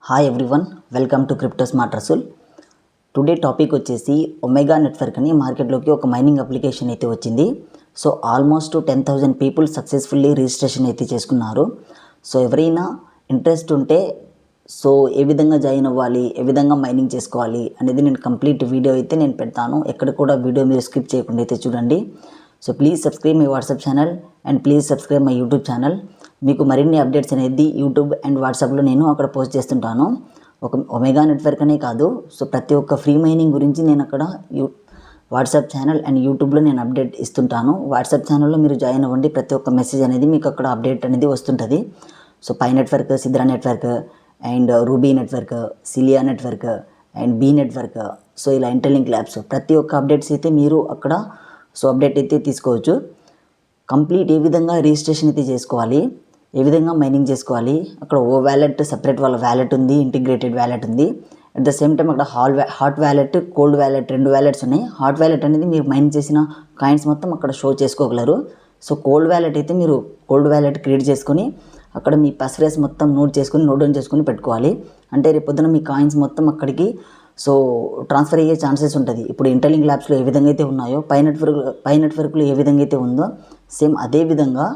Hi everyone, welcome to Crypto Smart Rasool. Today topic వచ్చేసి Omega network అని మార్కెట్లోకి ఒక మైనింగ్ అప్లికేషన్ అయితే వచ్చింది. So almost 10,000 people successfully registration అయితే చేసుకున్నారు. సో ఎవరైనా ఇంట్రెస్ట్ ఉంటే సో ఏ విధంగా జాయిన్ అవ్వాలి, ఏ విధంగా మైనింగ్ చేసుకోవాలి అనేది నేను కంప్లీట్ వీడియో అయితే నేను పెడతాను. ఎక్కడ కూడా వీడియో మీరు స్కిప్ చేయకుండా అయితే చూడండి. So please subscribe my WhatsApp channel and please subscribe my YouTube channel. మీకు మరిన్ని అప్డేట్స్ అనేది యూట్యూబ్ అండ్ వాట్సాప్లో నేను అక్కడ పోస్ట్ చేస్తుంటాను. ఒక ఒమేగా నెట్వర్క్ అనే కాదు, సో ప్రతి ఒక్క ఫ్రీ మైనింగ్ గురించి నేను అక్కడ వాట్సాప్ ఛానల్ అండ్ యూట్యూబ్లో నేను అప్డేట్ ఇస్తుంటాను. వాట్సాప్ ఛానల్లో మీరు జాయిన్ అవ్వండి, ప్రతి ఒక్క మెసేజ్ అనేది మీకు అక్కడ అప్డేట్ అనేది వస్తుంటుంది. So Pi network, Sidra network and Ruby network, Celia network and Bee network, so ఇలా ఇంటర్లింక్ ల్యాబ్స్ ప్రతి ఒక్క అప్డేట్స్ అయితే మీరు అక్కడ సో అప్డేట్ అయితే తీసుకోవచ్చు. కంప్లీట్ ఏ విధంగా రిజిస్ట్రేషన్ అయితే చేసుకోవాలి, ఏ విధంగా మైనింగ్ చేసుకోవాలి, అక్కడ ఓ వ్యాలెట్ సపరేట్ వాళ్ళ వ్యాలెట్ ఉంది, ఇంటిగ్రేటెడ్ వ్యాలెట్ ఉంది. అట్ ద సేమ్ టైం అక్కడ హాట్ వ్యాలెట్, కోల్డ్ వ్యాలెట్, రెండు వ్యాలెట్స్ ఉన్నాయి. హాట్ వ్యాలెట్ అనేది మీరు మైన్ చేసిన కాయిన్స్ మొత్తం అక్కడ షో చేసుకోగలరు. సో కోల్డ్ వ్యాలెట్ అయితే మీరు కోల్డ్ వ్యాలెట్ క్రియేట్ చేసుకొని అక్కడ మీ పాస్వర్డ్స్ మొత్తం నోట్ డౌన్ చేసుకొని పెట్టుకోవాలి. అంటే రేపు పొద్దున మీ కాయిన్స్ మొత్తం అక్కడికి సో ట్రాన్స్ఫర్ అయ్యే ఛాన్సెస్ ఉంటుంది. ఇప్పుడు ఇంటర్లింక్ ల్యాబ్స్లో ఏ విధంగా అయితే ఉన్నాయో, పై నెట్వర్క్లో ఏ విధంగా అయితే ఉందో సేమ్ అదే విధంగా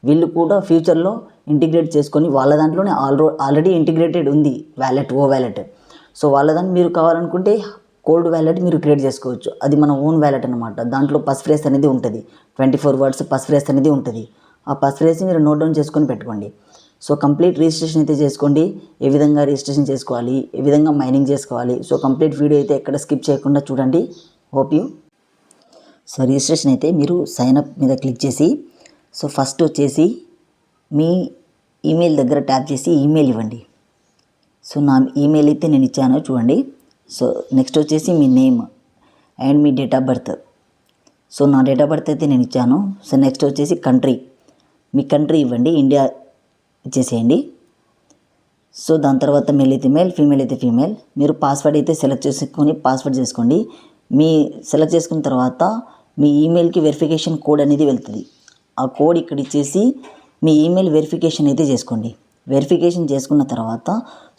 వీళ్ళు కూడా ఫ్యూచర్లో ఇంటిగ్రేట్ చేసుకొని వాళ్ళ దాంట్లోనే ఆల్రెడీ ఇంటిగ్రేటెడ్ ఉంది వ్యాలెట్, ఓ వ్యాలెట్. సో వాళ్ళ దాన్ని మీరు కావాలనుకుంటే కోల్డ్ వ్యాలెట్ మీరు క్రియేట్ చేసుకోవచ్చు. అది మన ఓన్ వ్యాలెట్ అనమాట. దాంట్లో పస్ఫ్రేస్ అనేది ఉంటుంది, 24 వర్డ్స్ పస్ఫ్రేస్ అనేది ఉంటుంది. ఆ పస్ఫ్రేస్ మీరు నోట్ డౌన్ చేసుకొని పెట్టుకోండి. సో కంప్లీట్ రిజిస్ట్రేషన్ అయితే చేసుకోండి. ఏ విధంగా రిజిస్ట్రేషన్ చేసుకోవాలి, ఏ విధంగా మైనింగ్ చేసుకోవాలి, సో కంప్లీట్ వీడియో అయితే ఎక్కడ స్కిప్ చేయకుండా చూడండి. Hope you. సో రిజిస్ట్రేషన్ అయితే మీరు సైన్ అప్ మీద క్లిక్ చేసి సో ఫస్ట్ వచ్చేసి మీ ఈమెయిల్ దగ్గర ట్యాప్ చేసి ఈమెయిల్ ఇవ్వండి. సో నా ఈమెయిల్ అయితే నేను ఇచ్చాను చూడండి. సో నెక్స్ట్ వచ్చేసి మీ నేమ్ అండ్ మీ డేట్ ఆఫ్ బర్త్. సో నా డేట్ ఆఫ్ బర్త్ అయితే నేను ఇచ్చాను. సో నెక్స్ట్ వచ్చేసి కంట్రీ, మీ కంట్రీ ఇవ్వండి, ఇండియా ఇచ్చేసేయండి. సో దాని తర్వాత మేల్ అయితే మేల్, ఫీమేల్ అయితే ఫీమేల్. మీరు పాస్వర్డ్ అయితే సెలెక్ట్ చేసుకొని పాస్వర్డ్ చేసుకోండి. మీ సెలెక్ట్ చేసుకున్న తర్వాత మీ ఈమెయిల్కి వెరిఫికేషన్ కోడ్ అనేది వెళ్తుంది. ఆ కోడ్ ఇక్కడ ఇచ్చేసి మీ ఈమెయిల్ వెరిఫికేషన్ అయితే చేసుకోండి. వెరిఫికేషన్ చేసుకున్న తర్వాత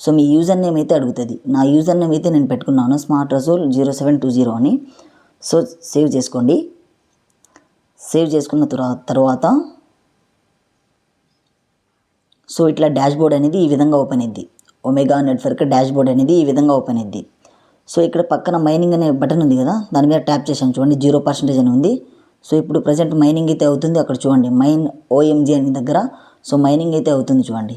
సో మీ యూజర్ నేమ్ అయితే అడుగుతుంది. నా యూజర్ నేమ్ అయితే నేను పెట్టుకున్నాను, స్మార్ట్ రసూల్ 0720 అని. సో సేవ్ చేసుకోండి. సేవ్ చేసుకున్న తర్వాత సో ఇట్లా డాష్ బోర్డ్ అనేది ఈ విధంగా ఓపెన్ అయింది. ఒమేగా నెట్వర్క్ డాష్ బోర్డ్ అనేది ఈ విధంగా ఓపెన్ అయింది. సో ఇక్కడ పక్కన మైనింగ్ అనే బటన్ ఉంది కదా, దాని మీద ట్యాప్ చేశాను చూడండి, 0% అని ఉంది. సో ఇప్పుడు ప్రజెంట్ మైనింగ్ అయితే అవుతుంది. అక్కడ చూడండి మైన్ OMG అని దగ్గర సో మైనింగ్ అయితే అవుతుంది చూడండి.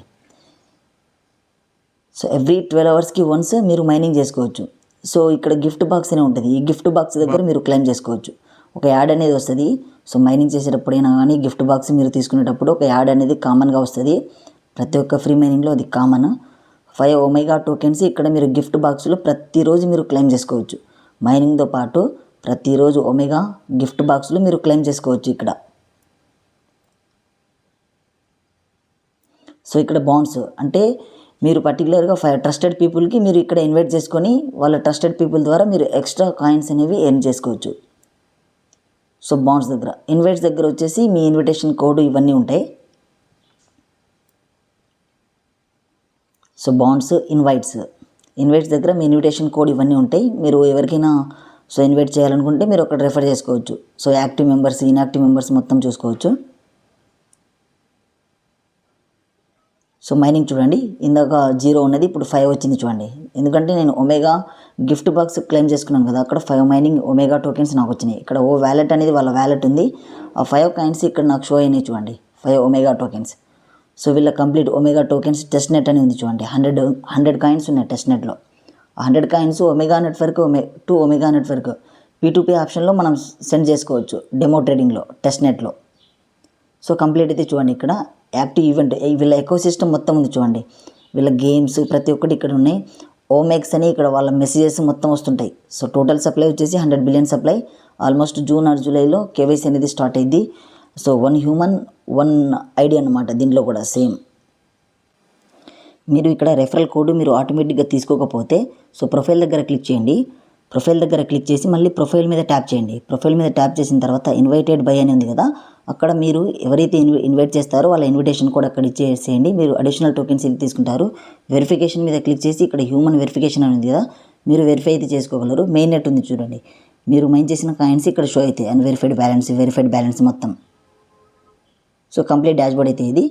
సో ఎవ్రీ 12 అవర్స్కి వన్స్ మీరు మైనింగ్ చేసుకోవచ్చు. సో ఇక్కడ గిఫ్ట్ బాక్స్ అనే ఉంటుంది. ఈ గిఫ్ట్ బాక్స్ దగ్గర మీరు క్లెయిమ్ చేసుకోవచ్చు. ఒక యాడ్ అనేది వస్తుంది. సో మైనింగ్ చేసేటప్పుడైనా కానీ గిఫ్ట్ బాక్స్ మీరు తీసుకునేటప్పుడు ఒక యాడ్ అనేది కామన్గా వస్తుంది. ప్రతి ఒక్క ఫ్రీ మైనింగ్లో అది కామన్. 5 ఒమేగా టోకెన్స్ ఇక్కడ మీరు గిఫ్ట్ బాక్స్లో ప్రతిరోజు మీరు క్లెయిమ్ చేసుకోవచ్చు. మైనింగ్తో పాటు ప్రతిరోజు ఒమేగా గిఫ్ట్ బాక్స్లో మీరు క్లెయిమ్ చేసుకోవచ్చు ఇక్కడ. సో ఇక్కడ బాండ్స్ అంటే మీరు పర్టికులర్గా 5 ట్రస్టెడ్ పీపుల్కి మీరు ఇక్కడ ఇన్వైట్ చేసుకొని వాళ్ళ ట్రస్టెడ్ పీపుల్ ద్వారా మీరు ఎక్స్ట్రా కాయిన్స్ అనేవి ఎర్న్ చేసుకోవచ్చు. సో బాండ్స్ దగ్గర, ఇన్వైట్స్ దగ్గర వచ్చేసి మీ ఇన్విటేషన్ కోడ్ ఇవన్నీ ఉంటాయి. సో బాండ్స్, ఇన్వైట్స్ దగ్గర మీ ఇన్విటేషన్ కోడ్ ఇవన్నీ ఉంటాయి. మీరు ఎవరికైనా సో ఇన్వైట్ చేయాలనుకుంటే మీరు అక్కడ రెఫర్ చేసుకోవచ్చు. So active members, inactive members మొత్తం చూసుకోవచ్చు. సో మైనింగ్ చూడండి, ఇందాక 0 ఉన్నది, ఇప్పుడు 5 వచ్చింది చూడండి. ఎందుకంటే నేను ఒమేగా గిఫ్ట్ బాక్స్ క్లెయిమ్ చేసుకున్నాను కదా, అక్కడ 5 మైనింగ్ ఒమేగా టోకెన్స్ నాకు వచ్చినాయి. ఇక్కడ ఓ వ్యాలెట్ అనేది వాళ్ళ వ్యాలెట్ ఉంది. ఆ 5 కాయిన్స్ ఇక్కడ నాకు షో అయినాయి చూడండి, 5 ఒమేగా టోకెన్స్. సో వీళ్ళ complete omega tokens test net అని ఉంది చూడండి. 100 కాయిన్స్ ఉన్నాయి టెస్ట్ నెట్లో. 100 coins omega network to omega network P2P ఆప్షన్లో మనం సెండ్ చేసుకోవచ్చు డెమో ట్రేడింగ్లో, టెస్ట్ నెట్లో. సో కంప్లీట్ అయితే చూడండి, ఇక్కడ యాక్టివ్ ఈవెంట్ వీళ్ళ ఎకో సిస్టమ్ మొత్తం ఉంది చూడండి. వీళ్ళ గేమ్స్ ప్రతి ఒక్కటి ఇక్కడ ఉన్నాయి. ఓమెక్స్ అని ఇక్కడ వాళ్ళ మెసేజెస్ మొత్తం వస్తుంటాయి. సో టోటల్ సప్లై వచ్చేసి 100 billion supply. Almost June or జూలైలో KYC అనేది స్టార్ట్ అయింది. సో 1 హ్యూమన్ 1 ఐడి అనమాట. దీంట్లో కూడా సేమ్. మీరు ఇక్కడ రెఫరల్ కోడ్ మీరు ఆటోమేటిక్గా తీసుకోకపోతే సో ప్రొఫైల్ దగ్గర క్లిక్ చేయండి. ప్రొఫైల్ దగ్గర క్లిక్ చేసి మళ్ళీ ప్రొఫైల్ మీద ట్యాప్ చేయండి. ప్రొఫైల్ మీద ట్యాప్ చేసిన తర్వాత ఇన్వైటెడ్ బై అని ఉంది కదా, అక్కడ మీరు ఎవరైతే ఇన్వైట్ చేస్తారో వాళ్ళ ఇన్విటేషన్ కూడా అక్కడ ఇచ్చేసేయండి. మీరు అడిషనల్ టోకెన్స్ ఇది తీసుకుంటారు. వెరిఫికేషన్ మీద క్లిక్ చేసి ఇక్కడ హ్యూమన్ వెరిఫికేషన్ అని ఉంది కదా, మీరు వెరిఫై అయితే చేసుకోగలరు. మెయిన్ నెట్ ఉంది చూడండి, మీరు మైన్ చేసిన కాయిన్స్ ఇక్కడ షో అవుతాయి. అన్వెరిఫైడ్ బ్యాలెన్స్, వెరిఫైడ్ బ్యాలెన్స్ మొత్తం. సో కంప్లీట్ డాష్బోర్డ్ అయితే ఇది.